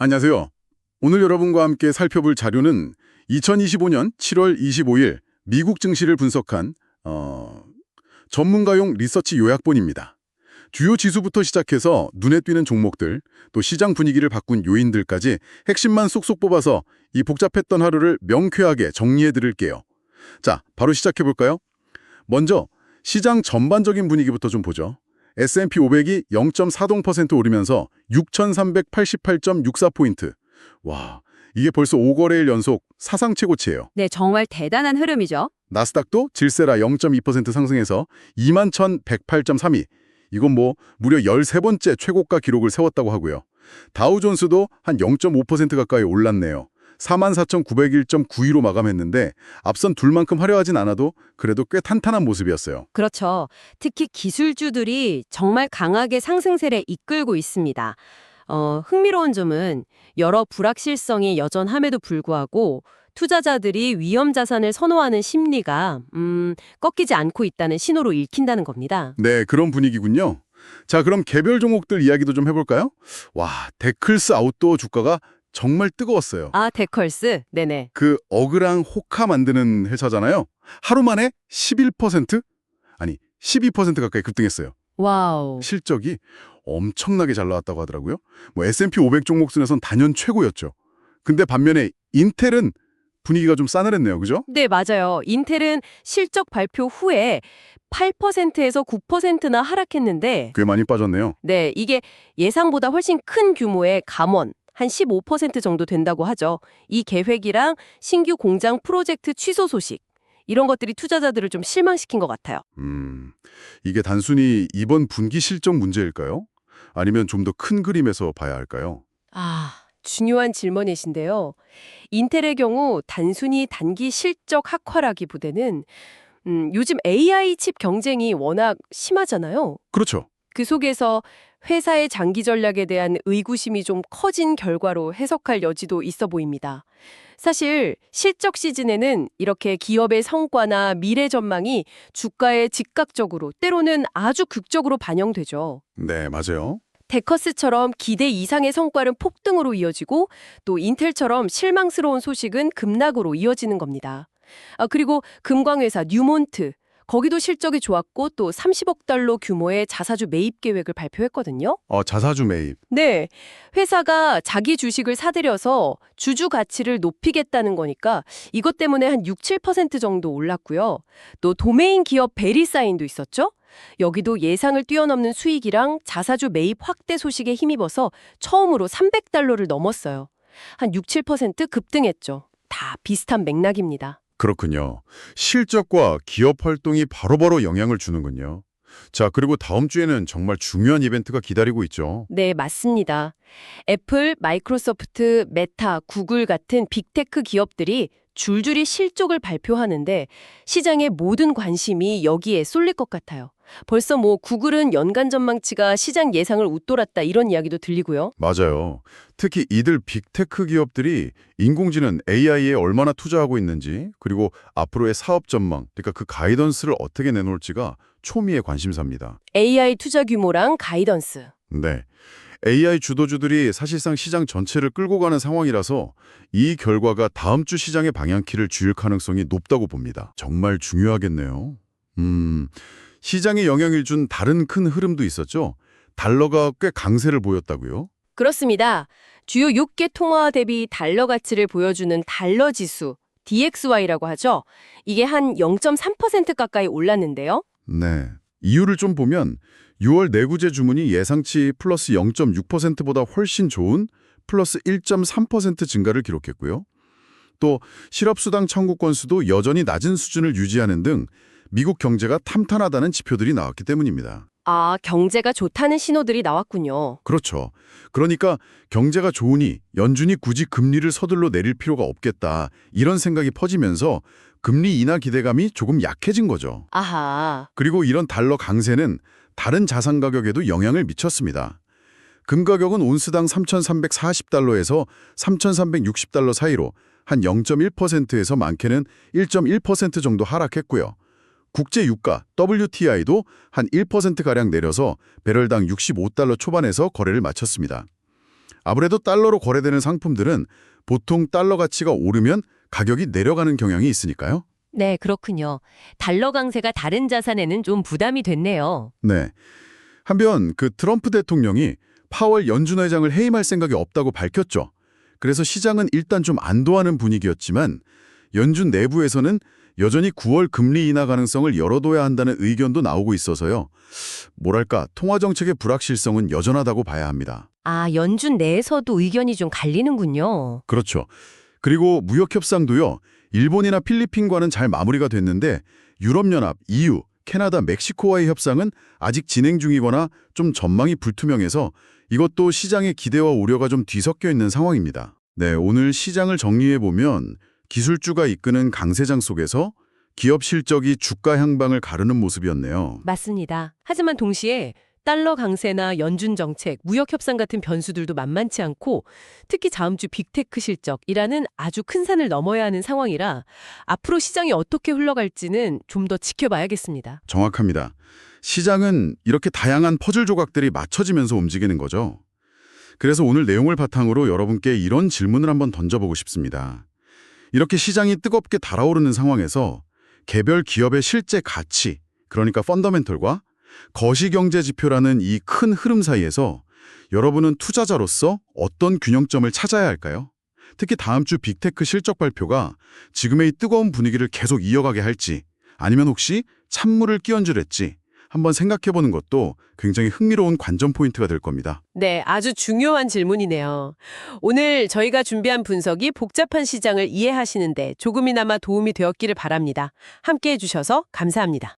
안녕하세요. 오늘 여러분과 함께 살펴볼 자료는 2025년 7월 25일 미국 증시를 분석한 전문가용 리서치 요약본입니다. 주요 지수부터 시작해서 눈에 띄는 종목들, 또 시장 분위기를 바꾼 요인들까지 핵심만 쏙쏙 뽑아서 이 복잡했던 하루를 명쾌하게 정리해드릴게요. 자, 바로 시작해볼까요? 먼저 시장 전반적인 분위기부터 좀 보죠. S&P 500이 0.40% 오르면서 6,388.64포인트. 와, 이게 벌써 5거래일 연속 사상 최고치예요. 네, 정말 대단한 흐름이죠. 나스닥도 질세라 0.2% 상승해서 21,108.32. 이건 무려 13번째 최고가 기록을 세웠다고 하고요. 다우존스도 한 0.5% 가까이 올랐네요. 44,901.92로 마감했는데 앞선 둘만큼 화려하진 않아도 그래도 꽤 탄탄한 모습이었어요. 그렇죠. 특히 기술주들이 정말 강하게 상승세를 이끌고 있습니다. 흥미로운 점은 여러 불확실성이 여전함에도 불구하고 투자자들이 위험 자산을 선호하는 심리가 꺾이지 않고 있다는 신호로 읽힌다는 겁니다. 네, 그런 분위기군요. 자, 그럼 개별 종목들 이야기도 좀 해볼까요? 와, 데클스 아웃도어 주가가 정말 뜨거웠어요. 아, 데컬스? 네네. 그 어그랑 호카 만드는 회사잖아요. 하루 만에 11%? 아니, 12% 가까이 급등했어요. 와우. 실적이 엄청나게 잘 나왔다고 하더라고요. S&P 500 종목 순에선 단연 최고였죠. 근데 반면에 인텔은 분위기가 좀 싸늘했네요. 그죠? 네, 맞아요. 인텔은 실적 발표 후에 8%에서 9%나 하락했는데 꽤 많이 빠졌네요. 네, 이게 예상보다 훨씬 큰 규모의 감원, 한 15% 정도 된다고 하죠. 이 계획이랑 신규 공장 프로젝트 취소 소식, 이런 것들이 투자자들을 좀 실망시킨 것 같아요. 이게 단순히 이번 분기 실적 문제일까요? 아니면 좀 더 큰 그림에서 봐야 할까요? 중요한 질문이신데요. 인텔의 경우 단순히 단기 실적 악화라기보다는 요즘 AI 칩 경쟁이 워낙 심하잖아요. 그렇죠. 그 속에서 회사의 장기 전략에 대한 의구심이 좀 커진 결과로 해석할 여지도 있어 보입니다. 사실 실적 시즌에는 이렇게 기업의 성과나 미래 전망이 주가에 즉각적으로 때로는 아주 극적으로 반영되죠. 네, 맞아요. 데커스처럼 기대 이상의 성과는 폭등으로 이어지고 또 인텔처럼 실망스러운 소식은 급락으로 이어지는 겁니다. 그리고 금광회사 뉴몬트, 거기도 실적이 좋았고 또 30억 달러 규모의 자사주 매입 계획을 발표했거든요. 자사주 매입. 네, 회사가 자기 주식을 사들여서 주주 가치를 높이겠다는 거니까 이것 때문에 한 6, 7% 정도 올랐고요. 또 도메인 기업 베리사인도 있었죠. 여기도 예상을 뛰어넘는 수익이랑 자사주 매입 확대 소식에 힘입어서 처음으로 300달러를 넘었어요. 한 6, 7% 급등했죠. 다 비슷한 맥락입니다. 그렇군요. 실적과 기업 활동이 바로바로 영향을 주는군요. 자, 그리고 다음 주에는 정말 중요한 이벤트가 기다리고 있죠. 네, 맞습니다. 애플, 마이크로소프트, 메타, 구글 같은 빅테크 기업들이 줄줄이 실적을 발표하는데 시장의 모든 관심이 여기에 쏠릴 것 같아요. 벌써 구글은 연간 전망치가 시장 예상을 웃돌았다 이런 이야기도 들리고요. 맞아요. 특히 이들 빅테크 기업들이 인공지능 AI에 얼마나 투자하고 있는지, 그리고 앞으로의 사업 전망, 그러니까 그 가이던스를 어떻게 내놓을지가 초미의 관심사입니다. AI 투자 규모랑 가이던스. 네. AI 주도주들이 사실상 시장 전체를 끌고 가는 상황이라서 이 결과가 다음 주 시장의 방향키를 쥘 가능성이 높다고 봅니다. 정말 중요하겠네요. 시장에 영향을 준 다른 큰 흐름도 있었죠. 달러가 꽤 강세를 보였다고요? 그렇습니다. 주요 6개 통화 대비 달러 가치를 보여주는 달러 지수, DXY라고 하죠. 이게 한 0.3% 가까이 올랐는데요. 네. 이유를 좀 보면 6월 내구재 주문이 예상치 플러스 0.6%보다 훨씬 좋은 플러스 1.3% 증가를 기록했고요. 또 실업수당 청구 건수도 여전히 낮은 수준을 유지하는 등 미국 경제가 탄탄하다는 지표들이 나왔기 때문입니다. 경제가 좋다는 신호들이 나왔군요. 그렇죠. 그러니까 경제가 좋으니 연준이 굳이 금리를 서둘러 내릴 필요가 없겠다. 이런 생각이 퍼지면서 금리 인하 기대감이 조금 약해진 거죠. 아하. 그리고 이런 달러 강세는 다른 자산 가격에도 영향을 미쳤습니다. 금 가격은 온스당 3,340달러에서 3,360달러 사이로 한 0.1%에서 많게는 1.1% 정도 하락했고요. 국제 유가 WTI도 한 1%가량 내려서 배럴당 65달러 초반에서 거래를 마쳤습니다. 아무래도 달러로 거래되는 상품들은 보통 달러 가치가 오르면 가격이 내려가는 경향이 있으니까요. 네, 그렇군요. 달러 강세가 다른 자산에는 좀 부담이 됐네요. 네. 한편 그 트럼프 대통령이 파월 연준 의장을 해임할 생각이 없다고 밝혔죠. 그래서 시장은 일단 좀 안도하는 분위기였지만 연준 내부에서는 여전히 9월 금리 인하 가능성을 열어둬야 한다는 의견도 나오고 있어서요. 뭐랄까, 통화 정책의 불확실성은 여전하다고 봐야 합니다. 아, 연준 내에서도 의견이 좀 갈리는군요. 그렇죠. 그리고 무역 협상도요. 일본이나 필리핀과는 잘 마무리가 됐는데 유럽연합, EU, 캐나다, 멕시코와의 협상은 아직 진행 중이거나 좀 전망이 불투명해서 이것도 시장의 기대와 우려가 좀 뒤섞여 있는 상황입니다. 네, 오늘 시장을 정리해보면 기술주가 이끄는 강세장 속에서 기업 실적이 주가 향방을 가르는 모습이었네요. 맞습니다. 하지만 동시에 달러 강세나 연준 정책, 무역 협상 같은 변수들도 만만치 않고 특히 다음 주 빅테크 실적이라는 아주 큰 산을 넘어야 하는 상황이라 앞으로 시장이 어떻게 흘러갈지는 좀 더 지켜봐야겠습니다. 정확합니다. 시장은 이렇게 다양한 퍼즐 조각들이 맞춰지면서 움직이는 거죠. 그래서 오늘 내용을 바탕으로 여러분께 이런 질문을 한번 던져보고 싶습니다. 이렇게 시장이 뜨겁게 달아오르는 상황에서 개별 기업의 실제 가치, 그러니까 펀더멘털과 거시경제 지표라는 이 큰 흐름 사이에서 여러분은 투자자로서 어떤 균형점을 찾아야 할까요? 특히 다음 주 빅테크 실적 발표가 지금의 이 뜨거운 분위기를 계속 이어가게 할지 아니면 혹시 찬물을 끼얹으랬지 한번 생각해보는 것도 굉장히 흥미로운 관전 포인트가 될 겁니다. 네, 아주 중요한 질문이네요. 오늘 저희가 준비한 분석이 복잡한 시장을 이해하시는데 조금이나마 도움이 되었기를 바랍니다. 함께 해주셔서 감사합니다.